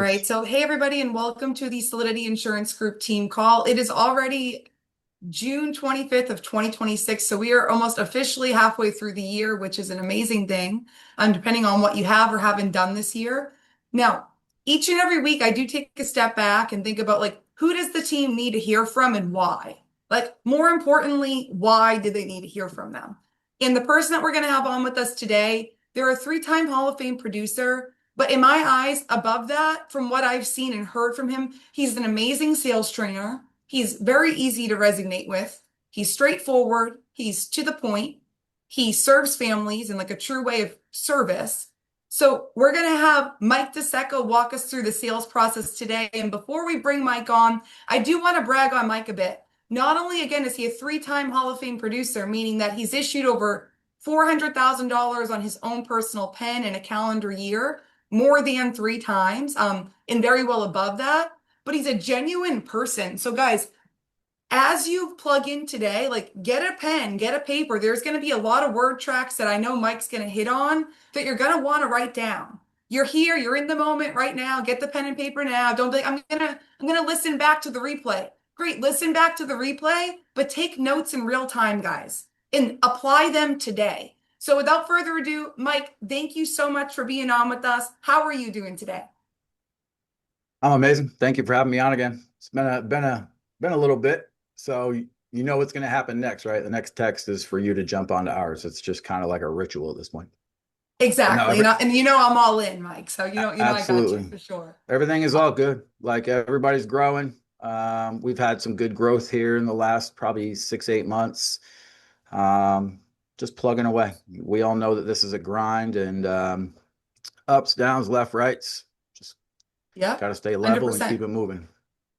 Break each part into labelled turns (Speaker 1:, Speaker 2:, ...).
Speaker 1: right. So, hey, everybody, and welcome to the Solidity Insurance Group team call. It is already June 25th of 2026. So we are almost officially halfway through the year, which is an amazing thing, depending on what you have or haven't done this year. Now, each and every week, I do take a step back and think about like, who does the team need to hear from and why? Like, more importantly, why do they need to hear from them? And the person that we're going to have on with us today, they're a three-time Hall of Fame producer. But in my eyes, above that, from what I've seen and heard from him, he's an amazing sales trainer. He's very easy to resonate with. He's straightforward. He's to the point. He serves families in like a true way of service. So we're going to have Mike Decceco walk us through the sales process today. And before we bring Mike on, I do want to brag on Mike a bit. Not only, again, is he a three-time Hall of Fame producer, meaning that he's issued over $400,000 on his own personal pen in a calendar year, more than three times, and very well above that. But he's a genuine person. So, guys, as you plug in today, like get a pen, get a paper. There's going to be a lot of word tracks that I know Mike's going to hit on that you're going to want to write down. You're here, you're in the moment right now. Get the pen and paper now. Don't think I'm gonna listen back to the replay. Great, listen back to the replay, but take notes in real time, guys, and apply them today. So without further ado, Mike, thank you so much for being on with us. How are you doing today?
Speaker 2: I'm amazing. Thank you for having me on again. It's been a little bit. So you know what's going to happen next, right? The next text is for you to jump onto ours. It's just kind of like a ritual at this point. But no,
Speaker 1: Exactly. And you know I'm all in, Mike. So you know I got you
Speaker 2: absolutely.
Speaker 1: for sure.
Speaker 2: Everything is all good. Like everybody's growing. We've had some good growth here in the last probably 6, 8 months. Um, just plugging away. We all know that this is a grind and ups, downs, left, rights. Just got
Speaker 1: Yep.
Speaker 2: to stay level and
Speaker 1: 100%.
Speaker 2: keep it moving.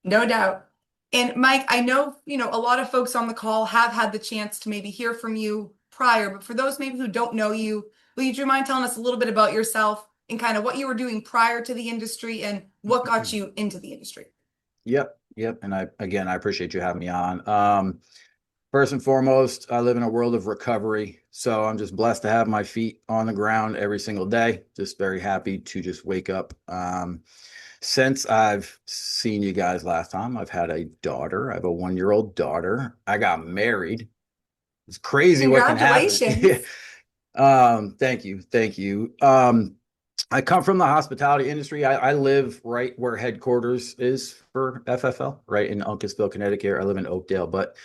Speaker 1: No doubt. And Mike, I know, a lot of folks on the call have had the chance to maybe hear from you prior, but for those maybe who don't know you, will you mind telling us a little bit about yourself and kind of what you were doing prior to the industry and what got you into the industry?
Speaker 2: Yep, yep. And I appreciate you having me on. First and foremost, I live in a world of recovery. So I'm just blessed to have my feet on the ground every single day. Just very happy to just wake up. Since I've seen you guys last time, I've had a daughter. I have a 1-year-old daughter. I got married. It's crazy what can happen.
Speaker 1: Congratulations.
Speaker 2: Thank you. Thank you. I come from the hospitality industry. I live right where headquarters is for FFL, right in Uncasville, Connecticut. I live in Oakdale, but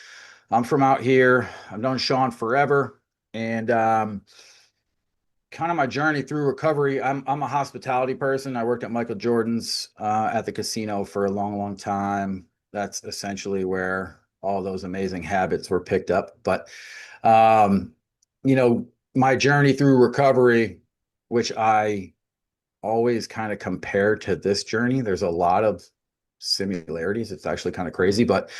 Speaker 2: I'm from out here. I've known Sean forever, and kind of my journey through recovery. I'm a hospitality person. I worked at Michael Jordan's at the casino for a long, long time. That's essentially where all those amazing habits were picked up. But um, my journey through recovery, which I always kind of compare to this journey. There's a lot of similarities. It's actually kind of crazy, but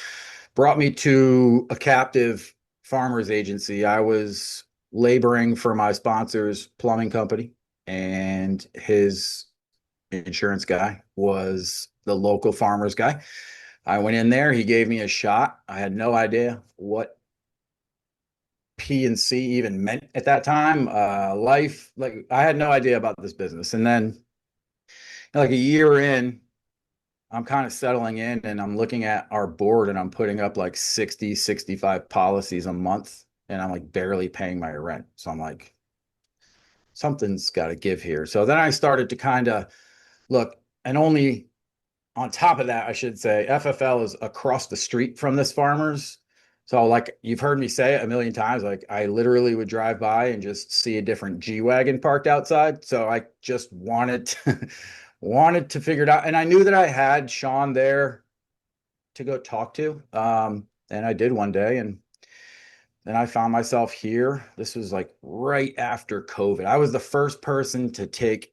Speaker 2: brought me to a captive farmers agency. I was laboring for my sponsor's plumbing company, and his insurance guy was the local farmers guy. I went in there, he gave me a shot. I had no idea what P&C even meant at that time. Life, like I had no idea about this business. And then like a year in, I'm kind of settling in and I'm looking at our board and I'm putting up like 60, 65 policies a month and I'm like barely paying my rent. So I'm like, something's got to give here. So then I started to kind of look, and only on top of that, I should say, FFL is across the street from this farmer's. So like you've heard me say it a million times, like I literally would drive by and just see a different G-Wagon parked outside. So I just wanted to figure it out. And I knew that I had Sean there to go talk to. And I did one day, and then I found myself here. This was like right after COVID. I was the first person to take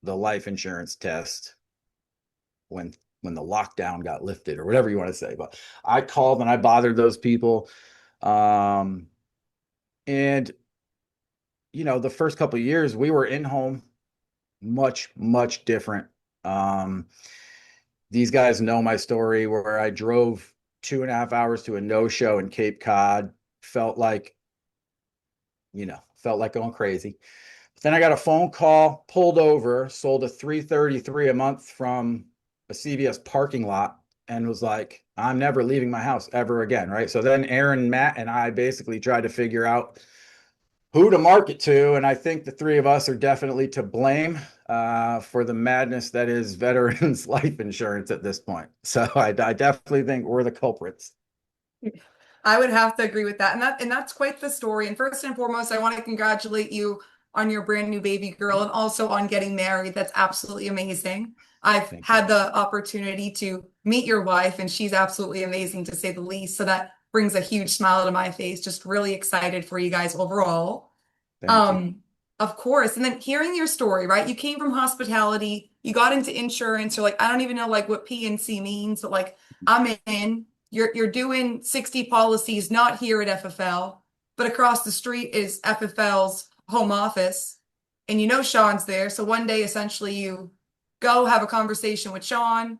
Speaker 2: the life insurance test when the lockdown got lifted or whatever you want to say. But I called and I bothered those people. Um, and the first couple of years we were in home, much, much different. Um, these guys know my story where I drove 2.5 hours to a no-show in Cape Cod, felt like going crazy. Then I got a phone call, pulled over, sold a 333 a month from a CVS parking lot, and was like, I'm never leaving my house ever again. Right. So then Aaron, Matt, and I basically tried to figure out who to market to. And I think the three of us are definitely to blame for the madness that is veterans life insurance at this point. So I definitely think we're the culprits.
Speaker 1: I would have to agree with that. And that's quite the story. And first and foremost, I want to congratulate you on your brand new baby girl and also on getting married. That's absolutely amazing. I've
Speaker 2: Thank
Speaker 1: had
Speaker 2: you.
Speaker 1: the opportunity to meet your wife, and she's absolutely amazing to say the least. So that brings a huge smile to my face. Just really excited for you guys overall.
Speaker 2: Thank you.
Speaker 1: Um, of course. And then hearing your story, right? You came from hospitality, you got into insurance. You're like, I don't even know like what PNC means, but like I'm in. You're doing 60 policies, not here at FFL, but across the street is FFL's home office. And you know Sean's there. So one day essentially you go have a conversation with Sean.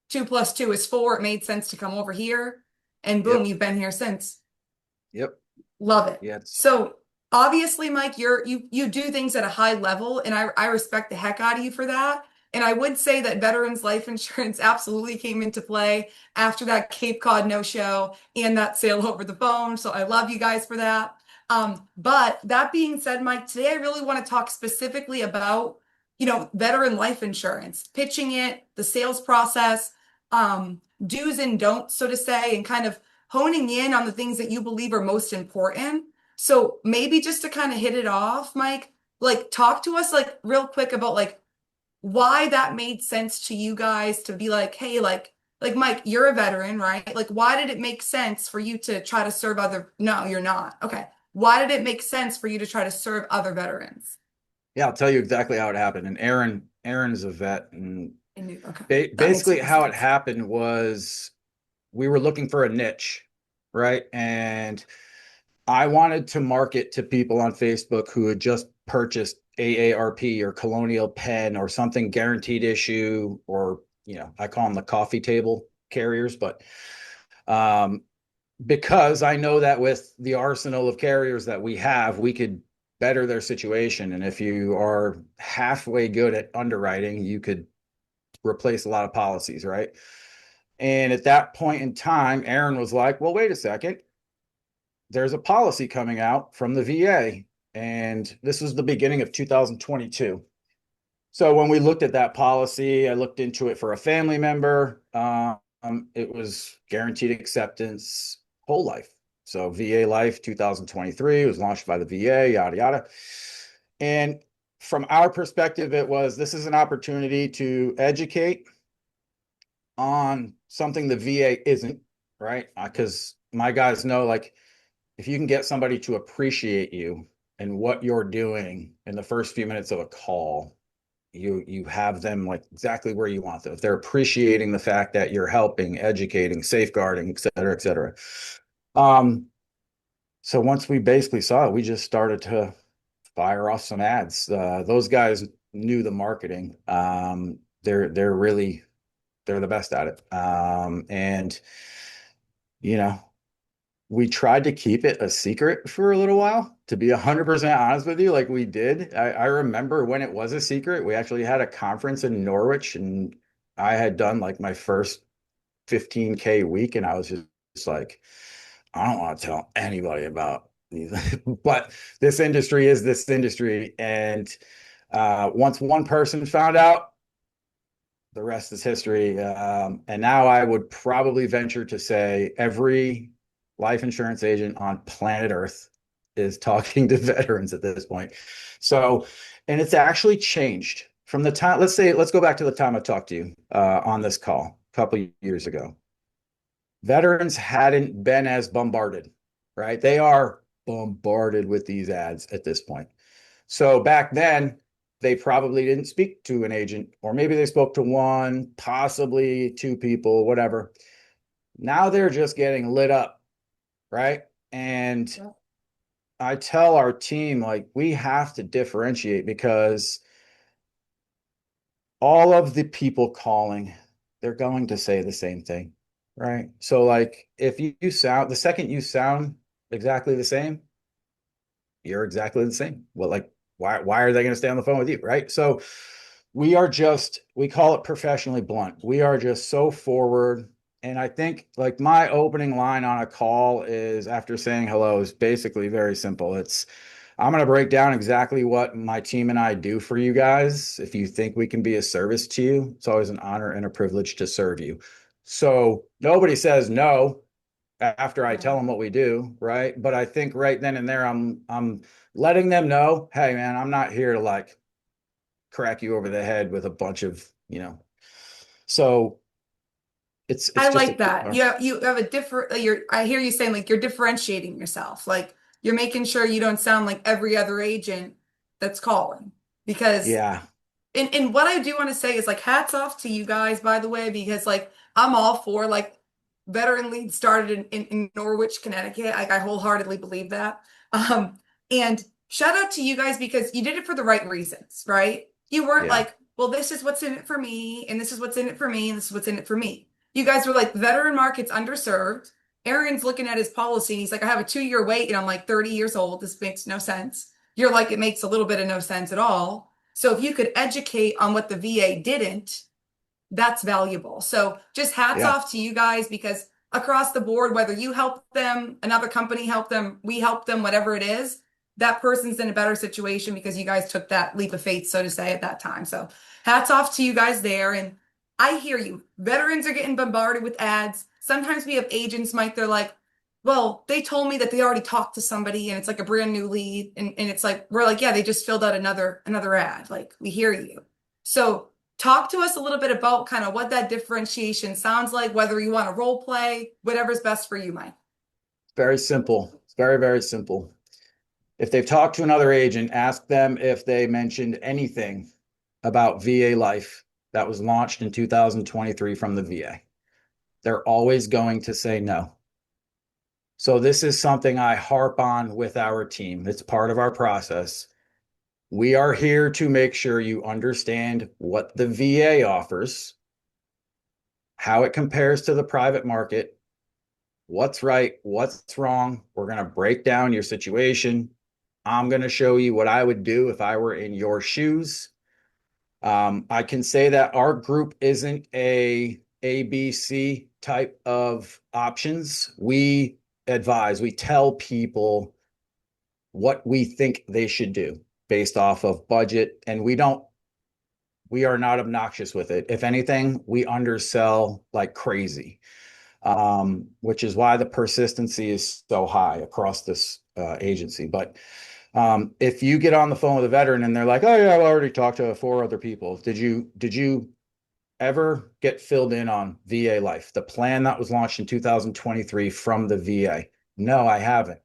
Speaker 1: Two plus two is four. It made sense to come over here. And boom,
Speaker 2: Yep.
Speaker 1: you've been here since.
Speaker 2: Yep.
Speaker 1: Love it.
Speaker 2: Yeah. It's
Speaker 1: So obviously, Mike, you do things at a high level, and I respect the heck out of you for that. And I would say that veterans life insurance absolutely came into play after that Cape Cod no-show and that sale over the phone. So I love you guys for that. But that being said, Mike, today I really want to talk specifically about, veteran life insurance, pitching it, the sales process, do's and don'ts, so to say, and kind of honing in on the things that you believe are most important. So maybe just to kind of hit it off, Mike, like talk to us like real quick about like why that made sense to you guys to be like, hey, like Mike, you're a veteran, right? Like why did it make sense for you to try to serve other No, you're not. Okay. Why did it make sense for you to try to serve other veterans?
Speaker 2: Yeah, I'll tell you exactly how it happened. And Aaron is a vet, and
Speaker 1: I knew, okay. That makes
Speaker 2: basically
Speaker 1: total
Speaker 2: how it
Speaker 1: sense.
Speaker 2: happened was we were looking for a niche, right? And I wanted to market to people on Facebook who had just purchased AARP or Colonial Penn or something guaranteed issue, or I call them the coffee table carriers, but um, because I know that with the arsenal of carriers that we have, we could better their situation. And if you are halfway good at underwriting, you could replace a lot of policies, right? And at that point in time, Aaron was like, well, wait a second. There's a policy coming out from the VA. And this was the beginning of 2022. So when we looked at that policy, I looked into it for a family member. It was guaranteed acceptance whole life. So VA Life 2023 was launched by the VA, yada, yada. And from our perspective, it was this is an opportunity to educate on something the VA isn't, right? Because my guys know, like, if you can get somebody to appreciate you and what you're doing in the first few minutes of a call, you have them like exactly where you want them. If they're appreciating the fact that you're helping, educating, safeguarding, et cetera, et cetera. Um, so once we basically saw it, we just started to fire off some ads. Those guys knew the marketing. They're really they're the best at it. And you know, we tried to keep it a secret for a little while, to be 100% honest with you, like we did. I remember when it was a secret, we actually had a conference in Norwich, and I had done like my first 15K week, and I was just like, I don't want to tell anybody about these. But this industry is this industry. And once one person found out, the rest is history. And now I would probably venture to say every life insurance agent on planet Earth is talking to veterans at this point. So, and it's actually changed from the time, let's go back to the time I talked to you on this call a couple of years ago. Veterans hadn't been as bombarded, right? They are bombarded with these ads at this point. So back then, they probably didn't speak to an agent, or maybe they spoke to one, possibly two people, whatever. Now they're just getting lit up, right? And I tell our team, like, we have to differentiate because all of the people calling, they're going to say the same thing, right? So, like, if you sound the second you sound exactly the same, you're exactly the same. Well, like, why are they going to stay on the phone with you? Right. So we call it professionally blunt. We are just so forward. And I think like my opening line on a call is after saying hello is basically very simple. I'm going to break down exactly what my team and I do for you guys. If you think we can be a service to you, it's always an honor and a privilege to serve you. So nobody says no after I tell
Speaker 1: Right.
Speaker 2: them what we do, right? But I think right then and there, I'm letting them know, hey man, I'm not here to like crack you over the head with a bunch of, so it's
Speaker 1: I
Speaker 2: just
Speaker 1: like that. You have a different I hear you saying like you're differentiating yourself. Like you're making sure you don't sound like every other agent that's calling. Because
Speaker 2: yeah,
Speaker 1: and what I do want to say is like hats off to you guys, by the way, because like I'm all for like veteran lead started in Norwich, Connecticut. Like I wholeheartedly believe that. Um, and shout out to you guys because you did it for the right reasons, right? You weren't
Speaker 2: yeah,
Speaker 1: like, well, this is what's in it for me, and this is what's in it for me, and this is what's in it for me. You guys were like, veteran market's underserved. Aaron's looking at his policy, and he's like, I have a 2 year wait, and I'm like 30 years old. This makes no sense. You're like, it makes a little bit of no sense at all. So if you could educate on what the VA didn't, that's valuable. So just hats
Speaker 2: yeah.
Speaker 1: off to you guys because across the board, whether you help them, another company help them, we help them, whatever it is, that person's in a better situation because you guys took that leap of faith, so to say, at that time. So hats off to you guys there. And I hear you. Veterans are getting bombarded with ads. Sometimes we have agents, Mike, they're like, well, they told me that they already talked to somebody and it's like a brand new lead. And it's like, we're like, yeah, they just filled out another ad. Like, we hear you. So talk to us a little bit about kind of what that differentiation sounds like, whether you want to role play, whatever's best for you, Mike.
Speaker 2: Very simple. It's very, very simple. If they've talked to another agent, ask them if they mentioned anything about VA life that was launched in 2023 from the VA. They're always going to say no. So this is something I harp on with our team. It's part of our process. We are here to make sure you understand what the VA offers, how it compares to the private market, what's right, what's wrong. We're going to break down your situation. I'm going to show you what I would do if I were in your shoes. I can say that our group isn't a ABC type of options. We advise, we tell people what we think they should do based off of budget, and we are not obnoxious with it. If anything, we undersell like crazy, which is why the persistency is so high across this agency. But if you get on the phone with a veteran and they're like, "Oh yeah, I've already talked to four other people," did you ever get filled in on VA Life, the plan that was launched in 2023 from the VA? No, I haven't.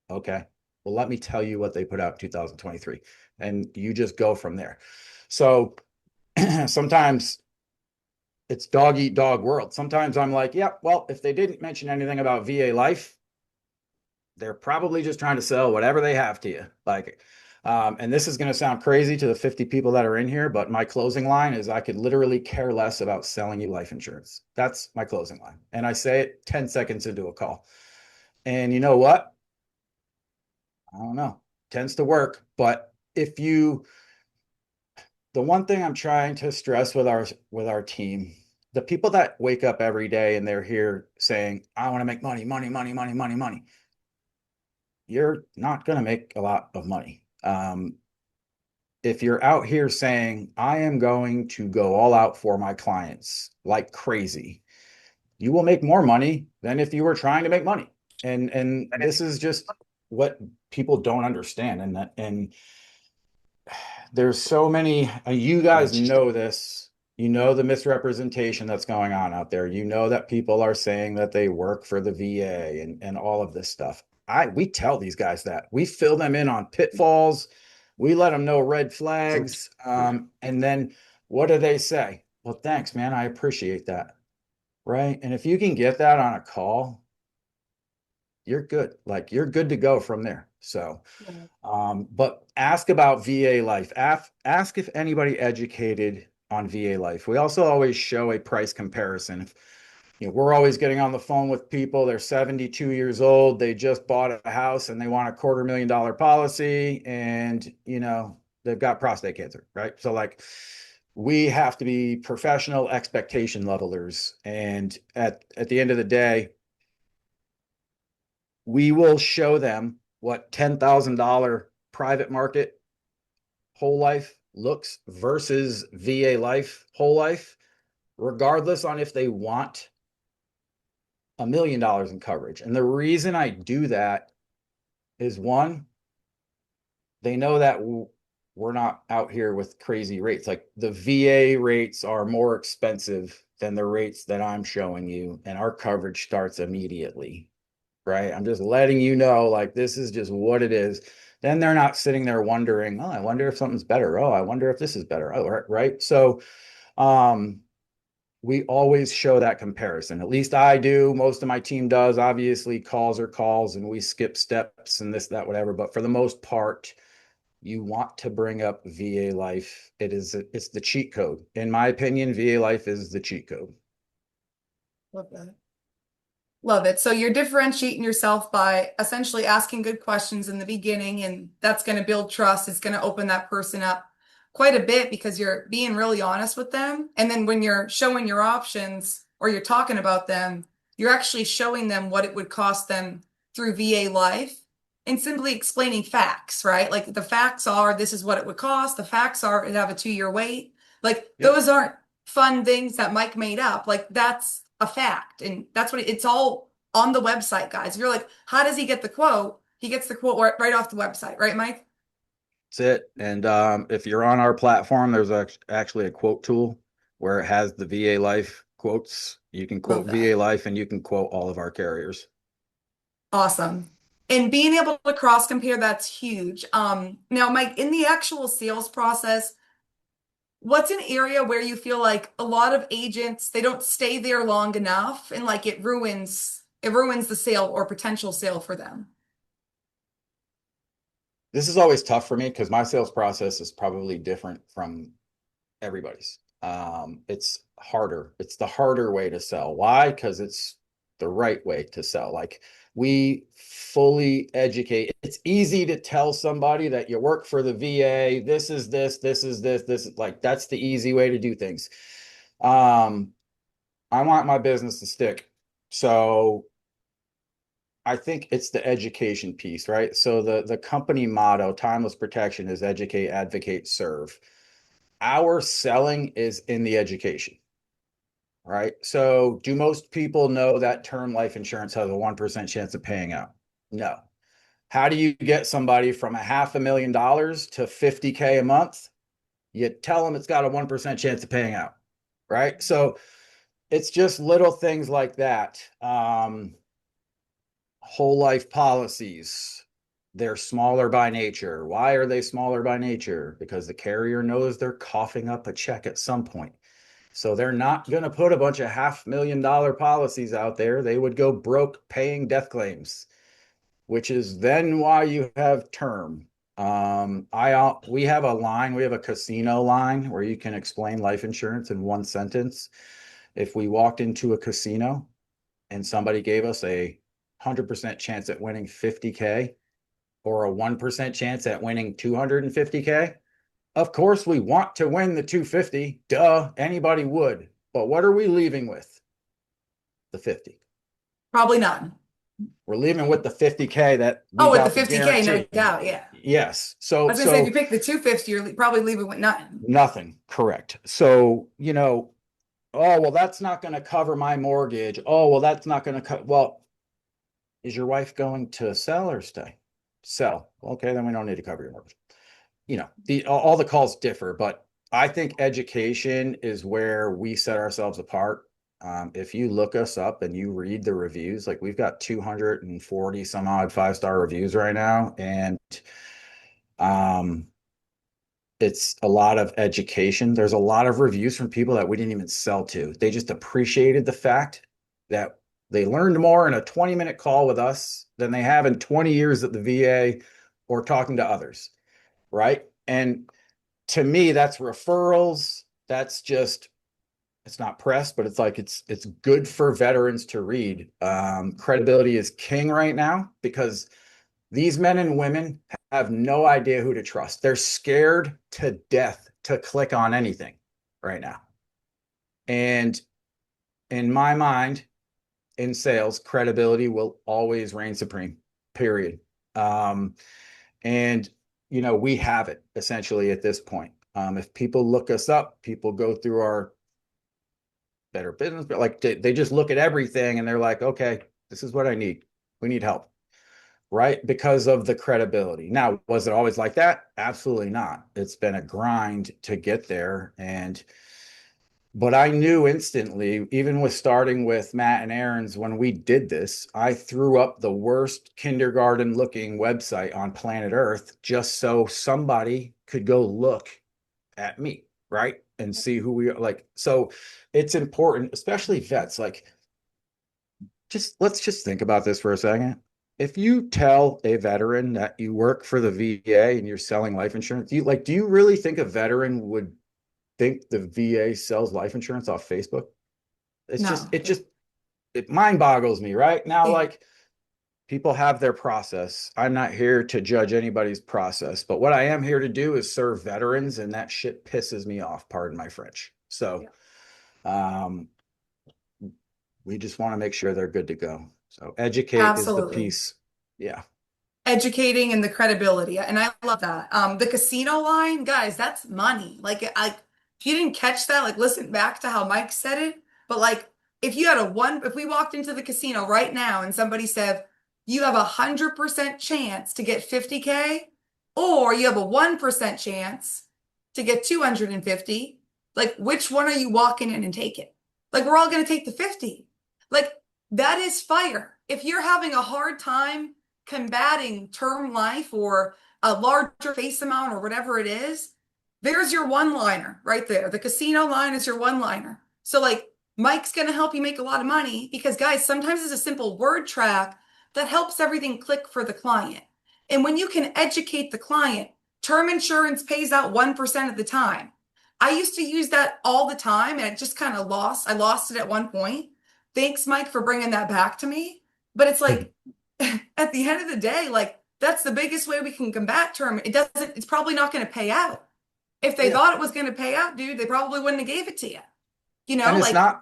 Speaker 2: Okay. Well, let me tell you what they put out in 2023, and you just go from there. So sometimes it's dog eat dog world. Sometimes I'm like, yeah, well, if they didn't mention anything about VA life, they're probably just trying to sell whatever they have to you. Like, and this is going to sound crazy to the 50 people that are in here, but my closing line is I could literally care less about selling you life insurance. That's my closing line. And I say it 10 seconds into a call. And you know what? I don't know. Tends to work. But the one thing I'm trying to stress with our team, the people that wake up every day and they're here saying, I want to make money, money, money, money, money, money. You're not going to make a lot of money. If you're out here saying, I am going to go all out for my clients like crazy, you will make more money than if you were trying to make money. And this is just what people don't understand. And there's so many, you guys know this, you know, the misrepresentation that's going on out there. You know that people are saying that they work for the VA and all of this stuff. We tell these guys that we fill them in on pitfalls. We let them know red flags. And then what do they say? Well, thanks, man. I appreciate that. Right. And if you can get that on a call, you're good. Like you're good to go from there. So,
Speaker 1: Right.
Speaker 2: but ask about VA life. Ask if anybody educated on VA life. We also always show a price comparison. We're always getting on the phone with people. They're 72 years old. They just bought a house and they want a $250,000 policy. And, they've got prostate cancer, right? So like we have to be professional expectation levelers. And at the end of the day, we will show them what $10,000 private market whole life looks versus VA life whole life, regardless on if they want $1 million in coverage. And the reason I do that is one, they know that we're not out here with crazy rates. Like the VA rates are more expensive than the rates that I'm showing you, and our coverage starts immediately, right? I'm just letting you know, like, this is just what it is. Then they're not sitting there wondering, oh, I wonder if something's better. Oh, I wonder if this is better. Oh, right. So, um, we always show that comparison. At least I do. Most of my team does. Obviously, calls are calls and we skip steps and this, that, whatever. But for the most part, you want to bring up VA life. It's the cheat code. In my opinion, VA life is the cheat code.
Speaker 1: Love that. Love it. So you're differentiating yourself by essentially asking good questions in the beginning, and that's going to build trust. It's going to open that person up quite a bit because you're being really honest with them. And then when you're showing your options or you're talking about them, you're actually showing them what it would cost them through VA life and simply explaining facts, right? Like the facts are this is what it would cost. The facts are it have a 2-year wait. Like
Speaker 2: Yep.
Speaker 1: those aren't fun things that Mike made up. Like that's a fact. And that's what it's all on the website, guys. If you're like, how does he get the quote? He gets the quote right off the website, right, Mike?
Speaker 2: That's it. And if you're on our platform, there's actually a quote tool where it has the VA life quotes. You can
Speaker 1: Love
Speaker 2: quote
Speaker 1: that.
Speaker 2: VA life and you can quote all of our carriers.
Speaker 1: Awesome. And being able to cross compare, that's huge. Now, Mike, in the actual sales process, what's an area where you feel like a lot of agents, they don't stay there long enough and like it ruins the sale or potential sale for them?
Speaker 2: This is always tough for me because my sales process is probably different from everybody's. It's harder. It's the harder way to sell. Why? Because it's the right way to sell. Like we fully educate. It's easy to tell somebody that you work for the VA. This is this, this is this, this is like that's the easy way to do things. Um, I want my business to stick. So I think it's the education piece, right? So the company motto, timeless protection, is educate, advocate, serve. Our selling is in the education, right? So do most people know that term life insurance has a 1% chance of paying out? No. How do you get somebody from a $500,000 to 50K a month? You tell them it's got a 1% chance of paying out, right? So it's just little things like that. Whole life policies, they're smaller by nature. Why are they smaller by nature? Because the carrier knows they're coughing up a check at some point. So they're not going to put a bunch of $500,000 policies out there. They would go broke paying death claims, which is then why you have term. We have a line, we have a casino line where you can explain life insurance in one sentence. If we walked into a casino and somebody gave us a 100% chance at winning 50K or a 1% chance at winning 250K, of course we want to win the 250. Duh, anybody would. But what are we leaving with? The 50.
Speaker 1: Probably none.
Speaker 2: We're leaving with the 50K that we
Speaker 1: Oh, with the
Speaker 2: got the
Speaker 1: 50K, no
Speaker 2: guarantee.
Speaker 1: doubt. Yeah.
Speaker 2: Yes.
Speaker 1: I
Speaker 2: So
Speaker 1: was gonna say if you
Speaker 2: so
Speaker 1: pick the 250, you're probably leaving with nothing.
Speaker 2: nothing. Correct. So, oh, well, that's not going to cover my mortgage. Oh, well, that's not going to cut. Well, is your wife going to sell or stay? Sell. Okay, then we don't need to cover your mortgage. All the calls differ, but I think education is where we set ourselves apart. If you look us up and you read the reviews, like we've got 240 some odd 5-star reviews right now, and um, it's a lot of education. There's a lot of reviews from people that we didn't even sell to. They just appreciated the fact that they learned more in a 20-minute call with us than they have in 20 years at the VA or talking to others, right? And to me, that's referrals. That's just it's not press, but it's good for veterans to read. Credibility is king right now because These men and women have no idea who to trust. They're scared to death to click on anything right now. And in my mind, in sales, credibility will always reign supreme, period. Um, and, we have it essentially at this point. If people look us up, people go through our Better Business, but like they just look at everything and they're like, okay, this is what I need. We need help, right? Because of the credibility. Now, was it always like that? Absolutely not. It's been a grind to get there. But I knew instantly, even with starting with Matt and Aaron's, when we did this, I threw up the worst kindergarten looking website on planet Earth just so somebody could go look at me, right? And see who we are. Like, so it's important, especially vets. Like, let's just think about this for a second. If you tell a veteran that you work for the VA and you're selling life insurance, do you really think a veteran would think the VA sells life insurance off Facebook?
Speaker 1: No.
Speaker 2: It mind boggles me, right? Now,
Speaker 1: Yeah,
Speaker 2: like, people have their process. I'm not here to judge anybody's process, but what I am here to do is serve veterans, and that shit pisses me off, pardon my French. So,
Speaker 1: yeah,
Speaker 2: um, we just want to make sure they're good to go. So educate is the
Speaker 1: absolutely.
Speaker 2: piece. Yeah.
Speaker 1: Educating and the credibility. And I love that. The casino line, guys, that's money. If you didn't catch that, like listen back to how Mike said it. But like if we walked into the casino right now and somebody said, you have 100% chance to get 50K, or you have a 1% chance to get 250, like which one are you walking in and taking? Like we're all gonna take the 50. Like that is fire. If you're having a hard time combating term life or a larger face amount or whatever it is, there's your one liner right there. The casino line is your one liner. So, like, Mike's going to help you make a lot of money because, guys, sometimes it's a simple word track that helps everything click for the client. And when you can educate the client, term insurance pays out 1% of the time. I used to use that all the time and it just kind of I lost it at one point. Thanks, Mike, for bringing that back to me. But it's like, at the end of the day, like that's the biggest way we can combat term. It's probably not going to pay out. If they
Speaker 2: Yeah.
Speaker 1: thought it was going to pay out, dude, they probably wouldn't have gave it to you.
Speaker 2: And
Speaker 1: Like,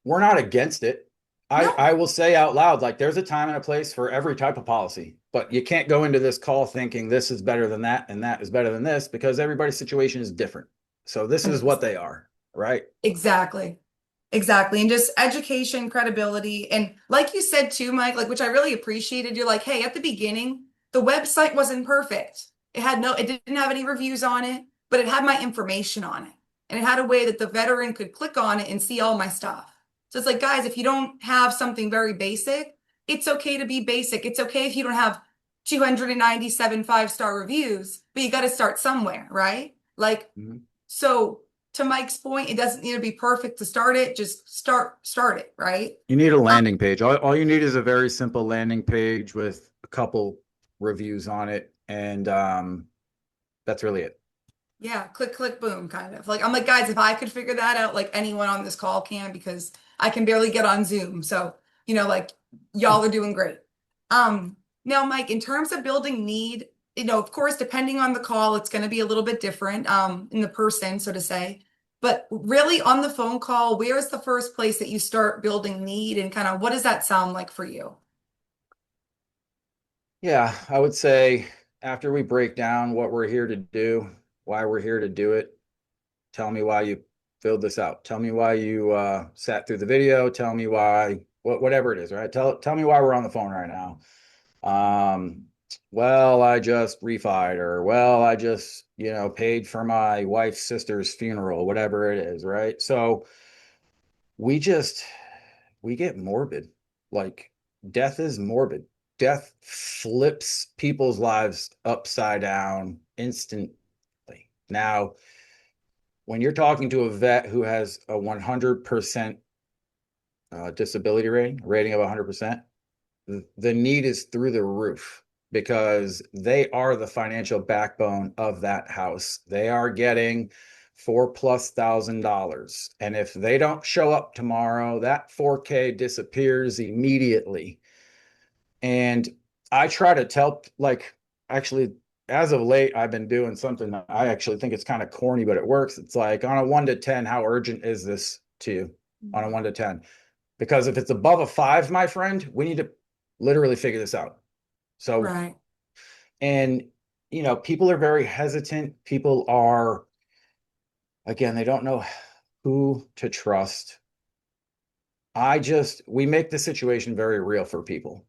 Speaker 2: we're not against it. I
Speaker 1: no,
Speaker 2: will say out loud, like, there's a time and a place for every type of policy, but you can't go into this call thinking this is better than that and that is better than this because everybody's situation is different. So this is what
Speaker 1: 100%.
Speaker 2: they are, right?
Speaker 1: Exactly. Exactly. And just education, credibility. And like you said too, Mike, like which I really appreciated, you're like, hey, at the beginning, the website wasn't perfect. It didn't have any reviews on it, but it had my information on it. And it had a way that the veteran could click on it and see all my stuff. So it's like, guys, if you don't have something very basic, it's okay to be basic. It's okay if you don't have 297 5-star reviews, but you got to start somewhere, right? Like,
Speaker 2: Mhm.
Speaker 1: so to Mike's point, it doesn't need to be perfect to start it. Just start it, right?
Speaker 2: You need a
Speaker 1: Um,
Speaker 2: landing page. All you need is a very simple landing page with a couple reviews on it. And that's really it.
Speaker 1: yeah, click, click, boom, kind of. Like I'm like, guys, if I could figure that out, like anyone on this call can, because I can barely get on Zoom. So, like y'all are doing great. Now, Mike, in terms of building need, of course, depending on the call, it's going to be a little bit different, in the person, so to say. But really on the phone call, where is the first place that you start building need and kind of what does that sound like for you?
Speaker 2: Yeah, I would say after we break down what we're here to do, why we're here to do it, tell me why you filled this out. Tell me why you sat through the video. Tell me whatever it is, right? Tell me why we're on the phone right now. Um, well, I just refied, or well, I just, paid for my wife's sister's funeral, whatever it is, right? So we just we get morbid. Like, death is morbid. Death flips people's lives upside down instantly. Now, when you're talking to a vet who has a 100% disability rating of 100%, the need is through the roof because they are the financial backbone of that house. They are getting $4,000+. And if they don't show up tomorrow, that 4K disappears immediately. And I try to tell, like, actually, as of late, I've been doing something that I actually think it's kind of corny, but it works. It's like on a 1 to 10, how urgent is this to you on a 1 to 10? Because if it's above a 5, my friend, we need to literally figure this out. So,
Speaker 1: Right.
Speaker 2: and, people are very hesitant. People are, again, they don't know who to trust. We make the situation very real for people.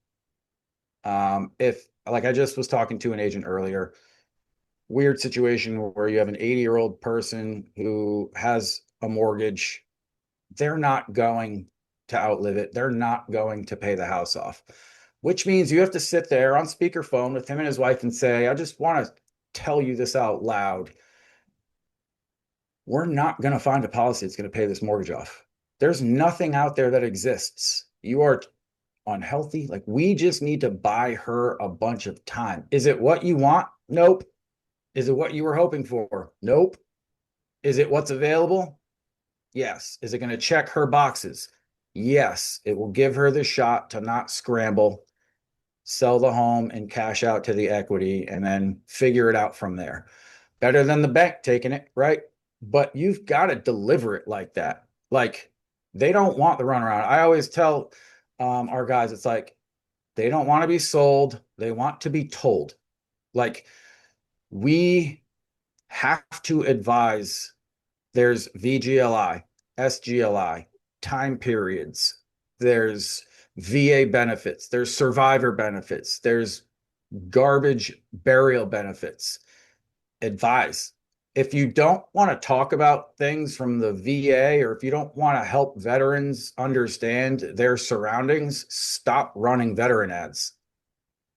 Speaker 2: If, like I just was talking to an agent earlier, weird situation where you have an 80-year-old person who has a mortgage. They're not going to outlive it. They're not going to pay the house off, which means you have to sit there on speakerphone with him and his wife and say, I just want to tell you this out loud. We're not going to find a policy that's going to pay this mortgage off. There's nothing out there that exists. You are unhealthy. Like, we just need to buy her a bunch of time. Is it what you want? Nope. Is it what you were hoping for? Nope. Is it what's available? Yes. Is it going to check her boxes? Yes. It will give her the shot to not scramble, sell the home and cash out to the equity, and then figure it out from there. Better than the bank taking it, right? But you've got to deliver it like that. Like, they don't want the runaround. I always tell our guys, it's like, they don't want to be sold. They want to be told. Like, we have to advise. There's VGLI, SGLI, time periods. There's VA benefits. There's survivor benefits. There's garbage burial benefits. Advise. If you don't want to talk about things from the VA, or if you don't want to help veterans understand their surroundings, stop running veteran ads,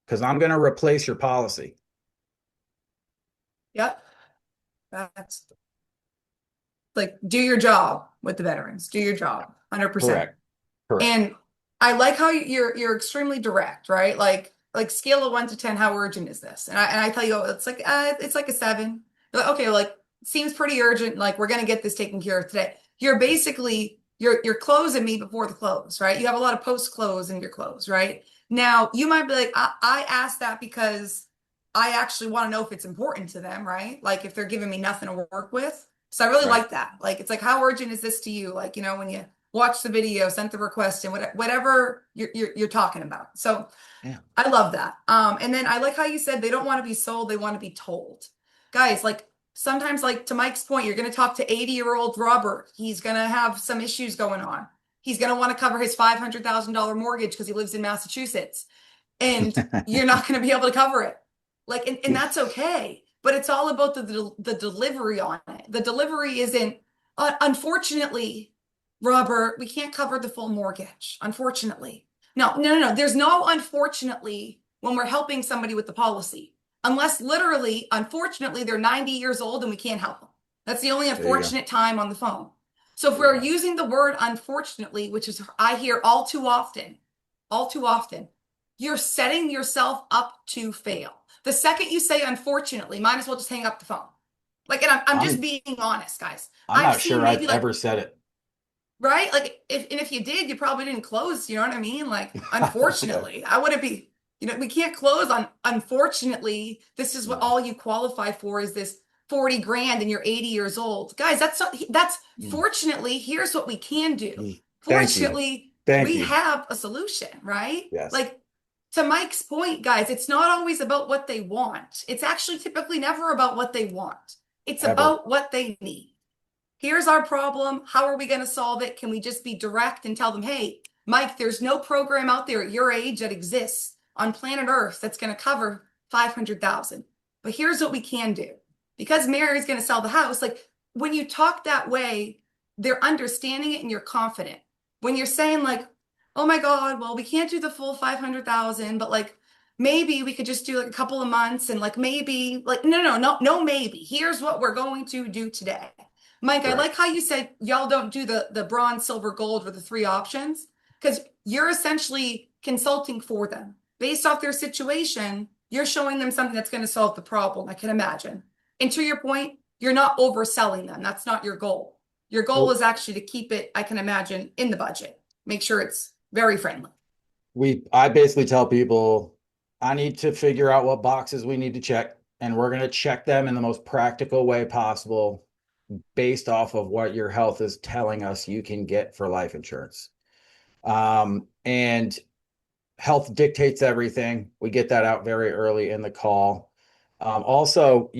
Speaker 2: because I'm going to replace your policy.
Speaker 1: Yep. That's like, do your job with the veterans. Do your job, 100%.
Speaker 2: Correct. Correct.
Speaker 1: And I like how you're extremely direct, right? Like scale of 1 to 10, how urgent is this? And I tell you, oh, it's like a 7. You're like, okay, like seems pretty urgent. Like we're gonna get this taken care of today. You're basically you're closing me before the close, right? You have a lot of post close in your close, right? Now you might be like, I asked that because I actually want to know if it's important to them, right? Like if they're giving me nothing to work with. So I really
Speaker 2: Right.
Speaker 1: like that. Like it's like, how urgent is this to you? Like, when you watch the video, sent the request, and whatever you're talking about. So
Speaker 2: Yeah.
Speaker 1: I love that. And then I like how you said they don't want to be sold, they want to be told. Guys, like sometimes, like to Mike's point, you're going to talk to 80-year-old Robert. He's going to have some issues going on. He's going to want to cover his $500,000 mortgage because he lives in Massachusetts, and you're not going to be able to cover it. Like, and that's okay. But it's all about the delivery on it. The delivery isn't, unfortunately, Robert, we can't cover the full mortgage. Unfortunately. No, no, no, no. There's no unfortunately when we're helping somebody with the policy. Unless literally, unfortunately, they're 90 years old and we can't help them. That's the only
Speaker 2: There you go.
Speaker 1: unfortunate time on the phone. So if
Speaker 2: There you
Speaker 1: we're
Speaker 2: go.
Speaker 1: using the word unfortunately, which is I hear all too often, you're setting yourself up to fail. The second you say unfortunately, might as well just hang up the phone. Like, and I'm just
Speaker 2: I'm
Speaker 1: being honest, guys.
Speaker 2: I'm
Speaker 1: I've
Speaker 2: not
Speaker 1: seen
Speaker 2: sure I've
Speaker 1: maybe like,
Speaker 2: ever said it.
Speaker 1: right? Like if you did, you probably didn't close, you know what I mean? Like,
Speaker 2: Yeah.
Speaker 1: unfortunately, I wouldn't be, we can't close on unfortunately, this is what
Speaker 2: No.
Speaker 1: all you qualify for is this 40 grand and you're 80 years old. Guys, that's
Speaker 2: Mm.
Speaker 1: fortunately, here's what we can do.
Speaker 2: Thank you.
Speaker 1: Fortunately,
Speaker 2: Thank
Speaker 1: we
Speaker 2: you.
Speaker 1: have a solution, right?
Speaker 2: Yes.
Speaker 1: Like to Mike's point, guys, it's not always about what they want. It's actually typically never about what they want. It's
Speaker 2: Ever.
Speaker 1: about what they need. Here's our problem. How are we going to solve it? Can we just be direct and tell them, hey, Mike, there's no program out there at your age that exists on planet Earth that's going to cover 500,000. But here's what we can do. Because Mary's going to sell the house, like when you talk that way, they're understanding it and you're confident. When you're saying like, oh my God, well, we can't do the full 500,000, but like maybe we could just do like a couple of months and like maybe like no maybe. Here's what we're going to do today. Mike, I
Speaker 2: Correct.
Speaker 1: like how you said y'all don't do the bronze, silver, gold with the 3 options because you're essentially consulting for them. Based off their situation, you're showing them something that's going to solve the problem, I can imagine. And to your point, you're not overselling them. That's not your goal. Your goal is
Speaker 2: Nope.
Speaker 1: actually to keep it, I can imagine, in the budget. Make sure it's very friendly.
Speaker 2: I basically tell people, I need to figure out what boxes we need to check, and we're going to check them in the most practical way possible based off of what your health is telling us you can get for life insurance. And health dictates everything. We get that out very early in the call. Also,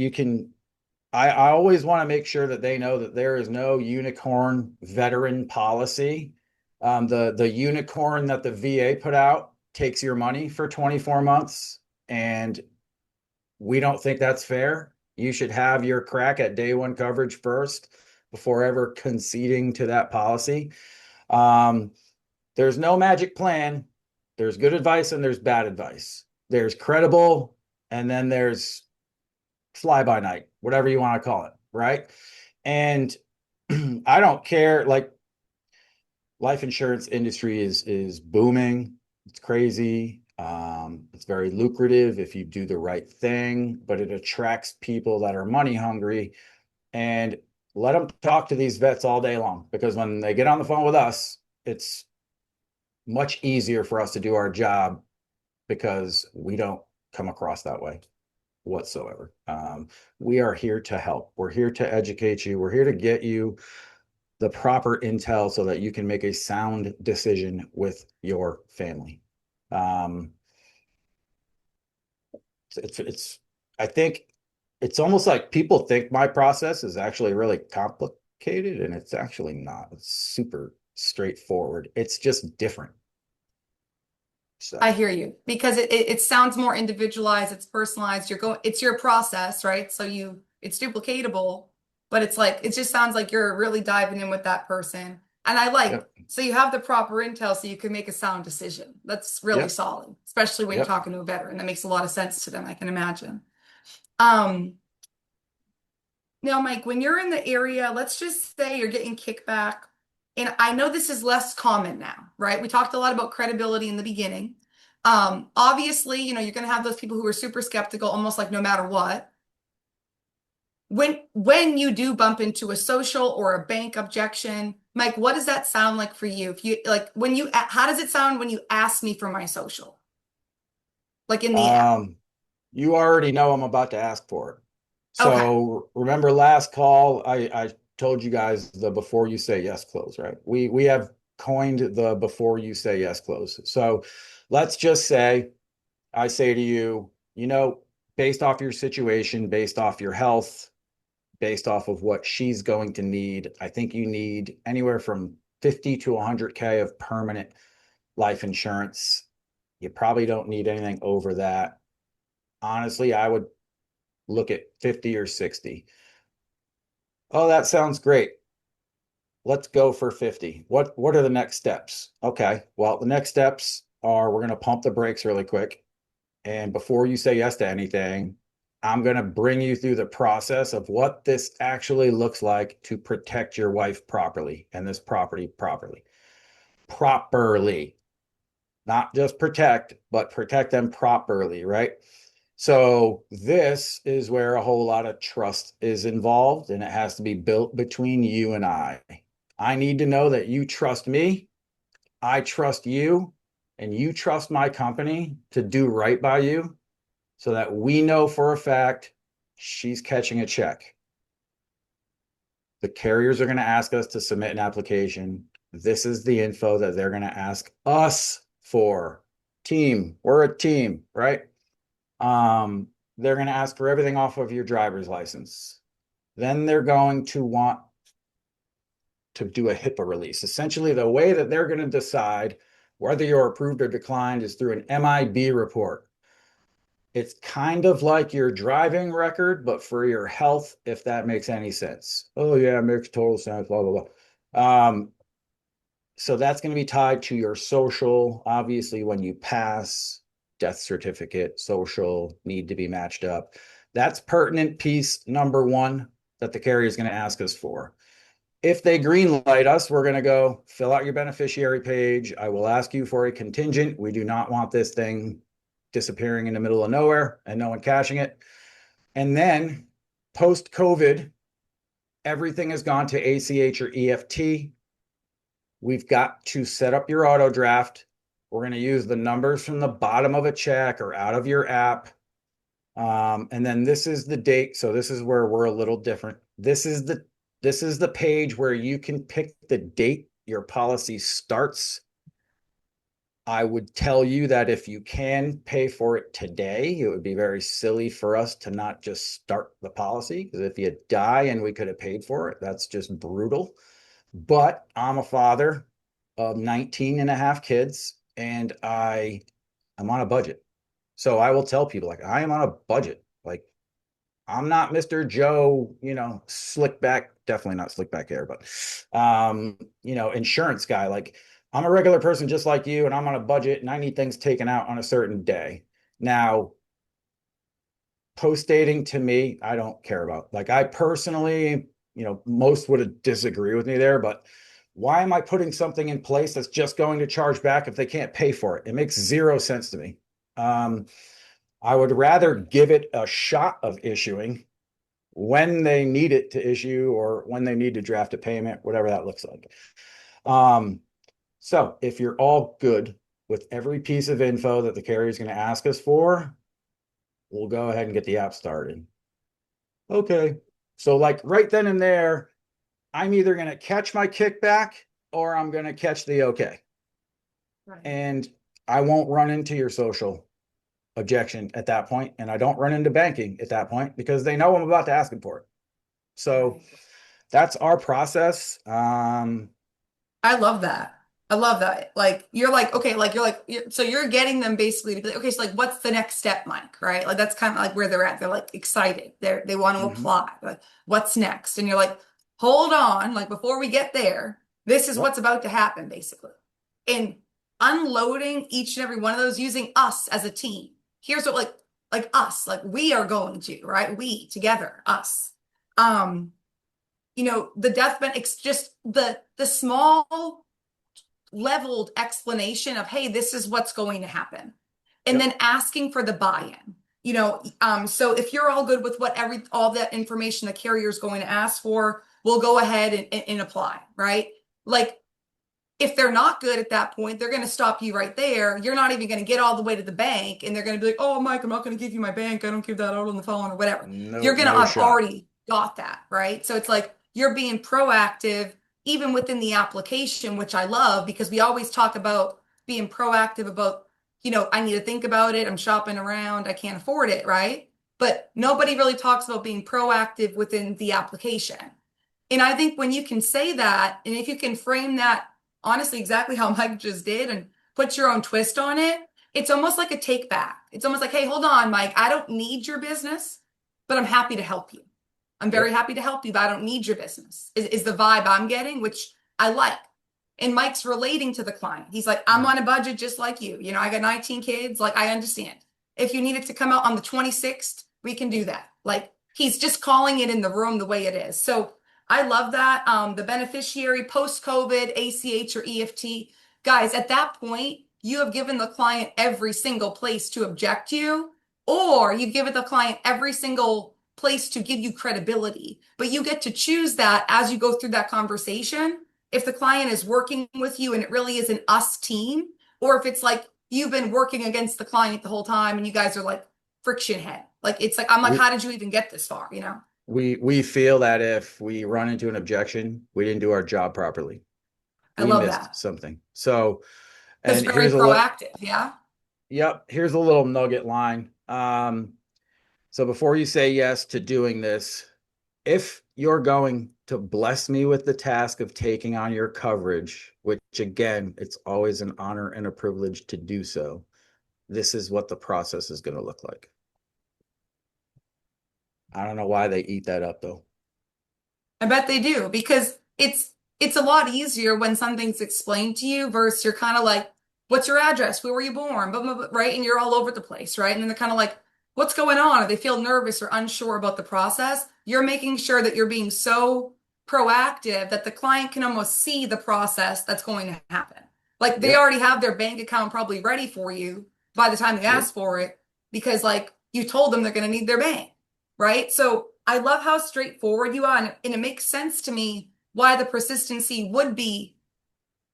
Speaker 2: I always want to make sure that they know that there is no unicorn veteran policy. The unicorn that the VA put out takes your money for 24 months, and we don't think that's fair. You should have your crack at day one coverage first before ever conceding to that policy. Um, there's no magic plan. There's good advice and there's bad advice. There's credible, and then there's fly by night, whatever you want to call it, right? And I don't care. Like, life insurance industry is booming. It's crazy. It's very lucrative if you do the right thing, but it attracts people that are money hungry. And let them talk to these vets all day long, because when they get on the phone with us, it's much easier for us to do our job because we don't come across that way whatsoever. We are here to help. We're here to educate you. We're here to get you the proper intel so that you can make a sound decision with your family. Um, it's I think it's almost like people think my process is actually really complicated, and it's actually not. It's super straightforward. It's just different.
Speaker 1: I
Speaker 2: So,
Speaker 1: hear you because it sounds more individualized, it's personalized. It's your process, right? So it's duplicatable, but it's like it just sounds like you're really diving in with that person. And
Speaker 2: yep,
Speaker 1: so you have the proper intel so you can make a sound decision. That's really
Speaker 2: yep,
Speaker 1: solid, especially when you're
Speaker 2: yep.
Speaker 1: talking to a veteran. That makes a lot of sense to them, I can imagine. Um, Now, Mike, when you're in the area, let's just say you're getting kickback, and I know this is less common now, right? We talked a lot about credibility in the beginning. Obviously, you're going to have those people who are super skeptical, almost like no matter what. When you do bump into a social or a bank objection, Mike, what does that sound like for you? If you like how does it sound when you ask me for my social, like in the app?
Speaker 2: Um, you already know I'm about to ask for it.
Speaker 1: Okay.
Speaker 2: So remember last call, I told you guys the before you say yes close, right? We have coined the before you say yes close. So let's just say I say to you, based off your situation, based off your health, based off of what she's going to need, I think you need anywhere from 50 to 100K of permanent life insurance. You probably don't need anything over that. Honestly, I would look at 50 or 60. Oh, that sounds great. Let's go for 50. What are the next steps? Okay. Well, the next steps are we're going to pump the brakes really quick. And before you say yes to anything, I'm going to bring you through the process of what this actually looks like to protect your wife properly and this property properly. Properly. Not just protect, but protect them properly, right? So this is where a whole lot of trust is involved, and it has to be built between you and I. I need to know that you trust me, I trust you, and you trust my company to do right by you so that we know for a fact she's catching a check. The carriers are going to ask us to submit an application. This is the info that they're going to ask us for. Team, we're a team, right? Um, they're going to ask for everything off of your driver's license. Then they're going to want to do a HIPAA release. Essentially, the way that they're going to decide whether you're approved or declined is through an MIB report. It's kind of like your driving record, but for your health, if that makes any sense. Oh, yeah, it makes total sense, blah, blah, blah. So that's going to be tied to your social. Obviously, when you pass, death certificate, social need to be matched up. That's pertinent piece number one that the carrier is going to ask us for. If they green light us, we're going to go fill out your beneficiary page. I will ask you for a contingent. We do not want this thing disappearing in the middle of nowhere and no one cashing it. And then post COVID, everything has gone to ACH or EFT. We've got to set up your auto draft. We're going to use the numbers from the bottom of a check or out of your app. And then this is the date. So this is where we're a little different. This is the page where you can pick the date your policy starts. I would tell you that if you can pay for it today, it would be very silly for us to not just start the policy, because if you die and we could have paid for it, that's just brutal. But I'm a father of 19 and a half kids, and I'm on a budget. So I will tell people, like, I am on a budget. Like, I'm not Mr. Joe, slick back, definitely not slick back hair, but insurance guy. Like, I'm a regular person just like you, and I'm on a budget and I need things taken out on a certain day. Now, post dating to me, I don't care about. Like, I personally, most would disagree with me there, but why am I putting something in place that's just going to charge back if they can't pay for it? It makes zero sense to me. I would rather give it a shot of issuing when they need it to issue or when they need to draft a payment, whatever that looks like. So if you're all good with every piece of info that the carrier is going to ask us for, we'll go ahead and get the app started. Okay. So like right then and there, I'm either going to catch my kickback or I'm going to catch the okay.
Speaker 1: Right.
Speaker 2: And I won't run into your social objection at that point, and I don't run into banking at that point because they know I'm about to ask them for it. So
Speaker 1: Right.
Speaker 2: that's our process.
Speaker 1: I love that. I love that. Like you're like, okay, like so you're getting them basically to be like, okay, so like what's the next step, Mike? Right? Like that's kind of like where they're at. They're like excited. They want to
Speaker 2: Mhm.
Speaker 1: apply. Like, what's next? And you're like, hold on, like before we get there, this is
Speaker 2: Yep.
Speaker 1: what's about to happen, basically. And unloading each and every one of those using us as a team. Here's what like us, like we are going to, right? We together, us. Um, the death benefit, just the small leveled explanation of, hey, this is what's going to happen. And
Speaker 2: Yep.
Speaker 1: then asking for the buy-in. So if you're all good with all that information the carrier is going to ask for, we'll go ahead and apply, right? Like if they're not good at that point, they're going to stop you right there. You're not even going to get all the way to the bank, and they're going to be like, "Oh, Mike, I'm not going to give you my bank. I don't give that out on the phone or whatever."
Speaker 2: No,
Speaker 1: You're going to
Speaker 2: no
Speaker 1: have
Speaker 2: shot.
Speaker 1: already got that, right? So it's like you're being proactive even within the application, which I love because we always talk about being proactive about, I need to think about it. I'm shopping around. I can't afford it, right? But nobody really talks about being proactive within the application. And I think when you can say that, and if you can frame that honestly exactly how Mike just did and put your own twist on it, it's almost like a take back. It's almost like, hey, hold on, Mike, I don't need your business, but I'm happy to help you. I'm very
Speaker 2: Yep.
Speaker 1: happy to help you, but I don't need your business, is the vibe I'm getting, which I like. And Mike's relating to the client. He's like, I'm
Speaker 2: Mm.
Speaker 1: on a budget just like you. I got 19 kids. Like, I understand. If you need it to come out on the 26th, we can do that. Like, he's just calling it in the room the way it is. So I love that. The beneficiary post-COVID, ACH or EFT. Guys, at that point, you have given the client every single place to object you, or you've given the client every single place to give you credibility. But you get to choose that as you go through that conversation. If the client is working with you and it really is an us team, or if it's like you've been working against the client the whole time and you guys are like friction head. Like it's like, I'm like,
Speaker 2: We
Speaker 1: how did you even get this far?
Speaker 2: we feel that if we run into an objection, we didn't do our job properly.
Speaker 1: I
Speaker 2: We
Speaker 1: love
Speaker 2: missed
Speaker 1: that.
Speaker 2: something. So,
Speaker 1: It's
Speaker 2: and
Speaker 1: very
Speaker 2: here's a little,
Speaker 1: proactive. Yeah.
Speaker 2: yep, here's a little nugget line. So before you say yes to doing this, if you're going to bless me with the task of taking on your coverage, which again, it's always an honor and a privilege to do so, this is what the process is going to look like. I don't know why they eat that up though.
Speaker 1: I bet they do because it's a lot easier when something's explained to you versus you're kind of like, what's your address? Where were you born? Blah, blah, blah, right? And you're all over the place, right? And then they're kind of like, what's going on? Or they feel nervous or unsure about the process. You're making sure that you're being so proactive that the client can almost see the process that's going to happen. Like they
Speaker 2: Yep.
Speaker 1: already have their bank account probably ready for you by the time they
Speaker 2: Yep.
Speaker 1: ask for it because like you told them they're going to need their bank, right? So I love how straightforward you are, and it makes sense to me why the persistency would be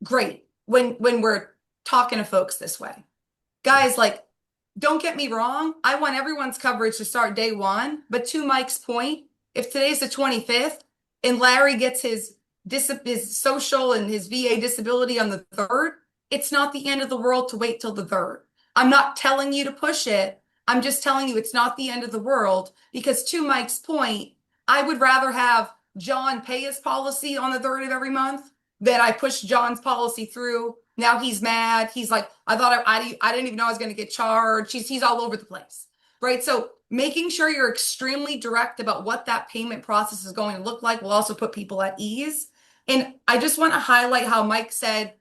Speaker 1: great when we're talking to folks this way. Guys, like, don't get me wrong. I want everyone's coverage to start day one. But to Mike's point, if today's the 25th and Larry gets his social and his VA disability on the 3rd, it's not the end of the world to wait till the 3rd. I'm not telling you to push it. I'm just telling you it's not the end of the world because to Mike's point, I would rather have John pay his policy on the 3rd of every month than I push John's policy through. Now he's mad. He's like, I thought I didn't even know I was going to get charged. He's all over the place, right? So making sure you're extremely direct about what that payment process is going to look like will also put people at ease. And I just want to highlight how Mike said,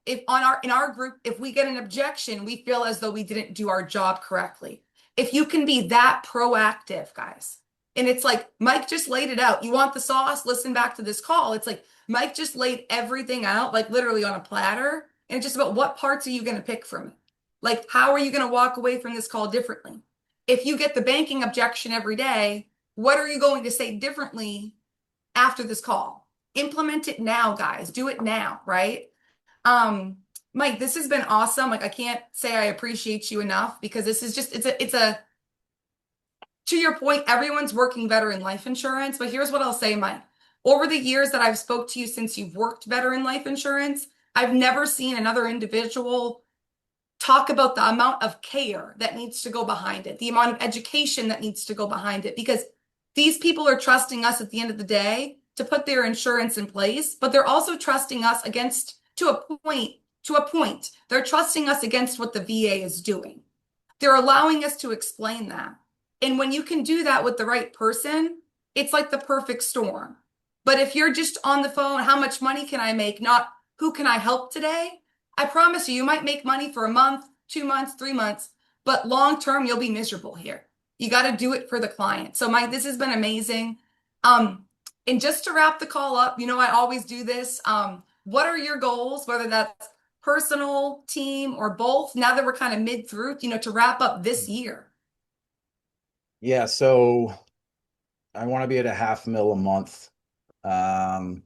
Speaker 1: if on our in our group, if we get an objection, we feel as though we didn't do our job correctly. If you can be that proactive, guys, and it's like Mike just laid it out. You want the sauce? Listen back to this call. It's like Mike just laid everything out, like literally on a platter, and it's just about what parts are you going to pick from it? Like, how are you going to walk away from this call differently? If you get the banking objection every day, what are you going to say differently after this call? Implement it now, guys. Do it now, right? Um, Mike, this has been awesome. Like I can't say I appreciate you enough because this is just it's a to your point, everyone's working better in life insurance, but here's what I'll say, Mike. Over the years that I've spoke to you since you've worked better in life insurance, I've never seen another individual talk about the amount of care that needs to go behind it, the amount of education that needs to go behind it, because these people are trusting us at the end of the day to put their insurance in place, but they're also trusting us against to a point. They're trusting us against what the VA is doing. They're allowing us to explain that. And when you can do that with the right person, it's like the perfect storm. But if you're just on the phone, how much money can I make? Not who can I help today? I promise you, you might make money for a month, 2 months, 3 months, but long term, you'll be miserable here. You got to do it for the client. So, Mike, this has been amazing. Um, and just to wrap the call up, I always do this. What are your goals, whether that's personal, team, or both, now that we're kind of mid through, to wrap up this year?
Speaker 2: Yeah, so I want to be at a 500,000 a month um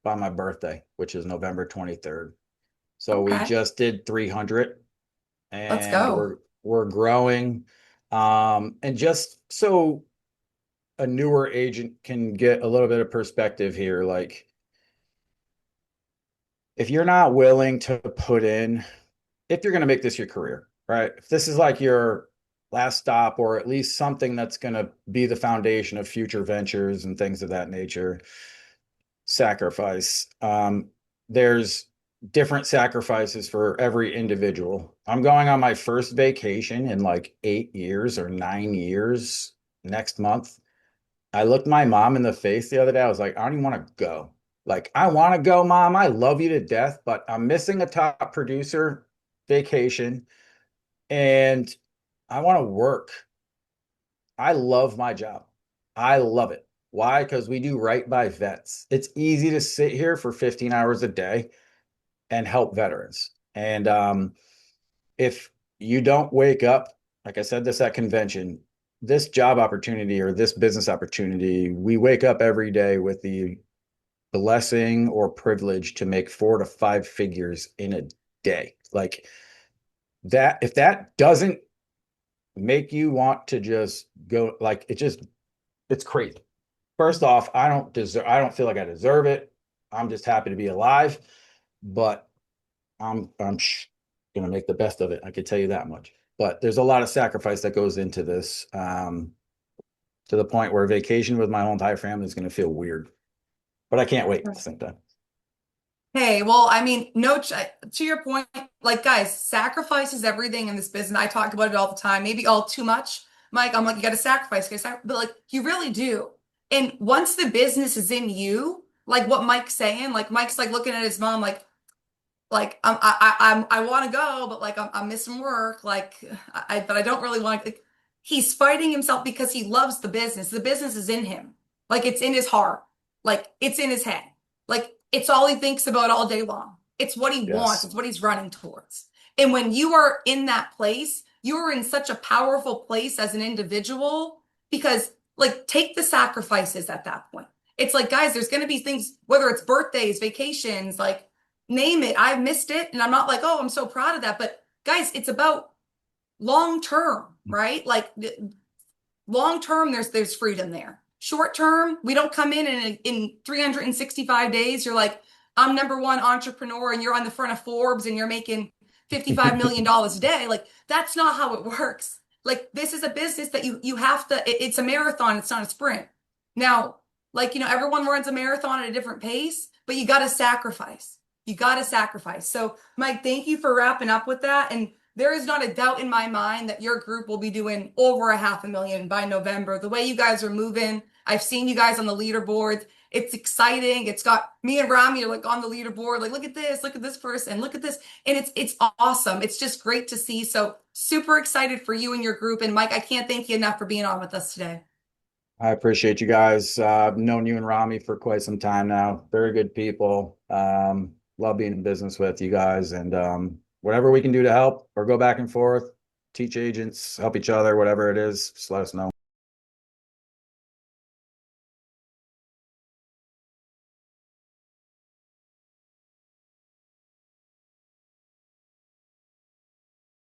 Speaker 2: by my birthday, which is November 23rd. So we
Speaker 1: Okay,
Speaker 2: just did 300
Speaker 1: let's
Speaker 2: and
Speaker 1: go.
Speaker 2: we're growing. And just so a newer agent can get a little bit of perspective here, like if you're not willing to put in, if you're going to make this your career, right? If this is like your last stop or at least something that's going to be the foundation of future ventures and things of that nature, sacrifice. There's different sacrifices for every individual. I'm going on my first vacation in like 8 years or 9 years next month. I looked my mom in the face the other day. I was like, I don't even want to go. Like, I want to go, mom. I love you to death, but I'm missing a top producer vacation and I want to work. I love my job. I love it. Why? Because we do right by vets. It's easy to sit here for 15 hours a day and help veterans. And if you don't wake up, like I said this at convention, this job opportunity or this business opportunity, we wake up every day with the blessing or privilege to make 4 to 5 figures in a day. Like that, if that doesn't make you want to just go, like it's crazy. First off, I don't feel like I deserve it. I'm just happy to be alive, but I'm gonna make the best of it. I could tell you that much. But there's a lot of sacrifice that goes into this, to the point where vacation with my whole entire family is gonna feel weird. But I can't wait at the same time.
Speaker 1: Hey, well, I mean, no, to your point, like, guys, sacrifice is everything in this business. I talk about it all the time, maybe all too much. Mike, I'm like, you got to sacrifice, but like, you really do. And once the business is in you, like what Mike's saying, like Mike's like looking at his mom, like I want to go, but like I'm missing work. Like but I don't really want. Like, he's fighting himself because he loves the business. The business is in him. Like it's in his heart. Like it's in his head. Like it's all he thinks about all day long. It's what he wants.
Speaker 2: Yes.
Speaker 1: It's what he's running towards. And when you are in that place, you are in such a powerful place as an individual because like take the sacrifices at that point. It's like, guys, there's going to be things, whether it's birthdays, vacations, like name it. I've missed it. And I'm not like, oh, I'm so proud of that. But guys, it's about long term, right? Like long term, there's freedom there. Short term, we don't come in 365 days. You're like, I'm number one entrepreneur, and you're on the front of Forbes, and you're making $55 million a day. Like that's not how it works. Like this is a business that you have to. It's a marathon. It's not a sprint. Now, like everyone runs a marathon at a different pace, but you got to sacrifice. You got to sacrifice. So, Mike, thank you for wrapping up with that. And there is not a doubt in my mind that your group will be doing over a 500,000 by November. The way you guys are moving, I've seen you guys on the leaderboard. It's exciting. It's got me and Rami are like on the leaderboard. Like, look at this person, look at this. And it's awesome. It's just great to see. So super excited for you and your group. And Mike, I can't thank you enough for being on with us today.
Speaker 2: I appreciate you guys. I've known you and Rami for quite some time now. Very good people. Love being in business with you guys, and whatever we can do to help or go back and forth, teach agents, help each other, whatever it is, just let us know.